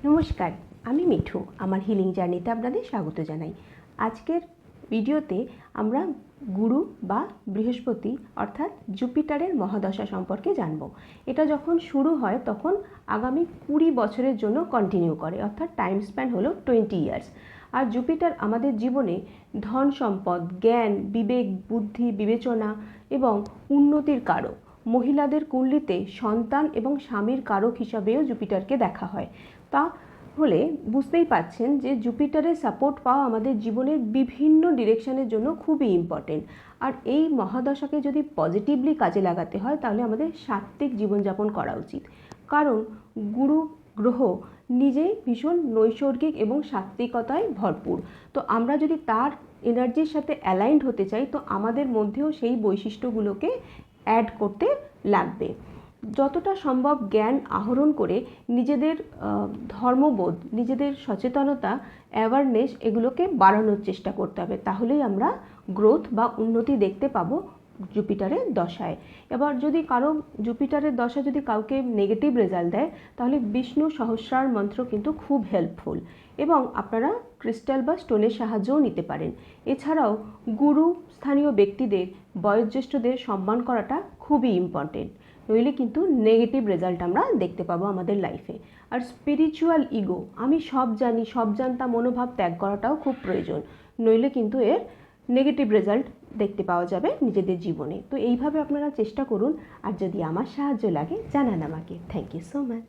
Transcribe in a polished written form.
নমস্কার, আমি মিঠু। আমার হিলিং জার্নিতে আপনাদের স্বাগত জানাই। আজকের ভিডিওতে আমরা গুরু বা বৃহস্পতি অর্থাৎ জুপিটারের মহাদশা সম্পর্কে জানব। এটা যখন শুরু হয় তখন আগামী 20 বছরের জন্য কন্টিনিউ করে, অর্থাৎ টাইম স্প্যান হলো 20 ইয়ার্স। আর জুপিটার আমাদের জীবনে ধন সম্পদ, জ্ঞান, বিবেক, বুদ্ধি, বিবেচনা এবং উন্নতির কারক। মহিলাদের কুণ্ডলিতে সন্তান এবং স্বামীর কারক হিসাবেও জুপিটারকে দেখা হয়। তাহলে বুঝতেই পাচ্ছেন যে জুপিটারের সাপোর্ট পাওয়া আমাদের জীবনের বিভিন্ন ডিরেকশনের জন্য খুবই ইম্পর্টেন্ট। আর এই মহাদশাকে যদি পজিটিভলি কাজে লাগাতে হয় তাহলে আমাদের সাত্ত্বিক জীবনযাপন করা উচিত, কারণ গুরু গ্রহ নিজেই ভীষণ নৈসর্গিক এবং সাত্ত্বিকতায় ভরপুর। তো আমরা যদি তার এনার্জির সাথে অ্যালাইন্ড হতে চাই তো আমাদের মধ্যেও সেই বৈশিষ্ট্যগুলোকে অ্যাড করতে লাগবে। যতটা সম্ভব জ্ঞান আহরণ করে নিজেদের ধর্মবোধ, নিজেদের সচেতনতা, অ্যাওয়ারনেস এগুলোকে বাড়ানোর চেষ্টা করতে হবে। তাহলেই আমরা গ্রোথ বা উন্নতি দেখতে পাবো জুপিটারের দশায়। এবার যদি কারো জুপিটারের দশা যদি কাউকে নেগেটিভ রেজাল্ট দেয় তাহলে বিষ্ণু সহস্রার মন্ত্র কিন্তু খুব হেল্পফুল, এবং আপনারা ক্রিস্টাল বা স্টোনের সাহায্যও নিতে পারেন। এছাড়াও গুরু স্থানীয় ব্যক্তিদের, বয়োজ্যেষ্ঠদের সম্মান করাটা খুবই ইম্পর্টেন্ট, নইলে কিন্তু নেগেটিভ রেজাল্ট আমরা দেখতে পাবো আমাদের লাইফে। আর স্পিরিচুয়াল ইগো, আমি সব জানি, সব জানতা মনোভাব ত্যাগ করাটাও খুব প্রয়োজন, নইলে কিন্তু এর নেগেটিভ রেজাল্ট দেখতে পাওয়া যাবে নিজেদের জীবনে। তো এইভাবে আপনারা চেষ্টা করুন, আর যদি আমার সাহায্য লাগে জানান আমাকে। Thank you so much.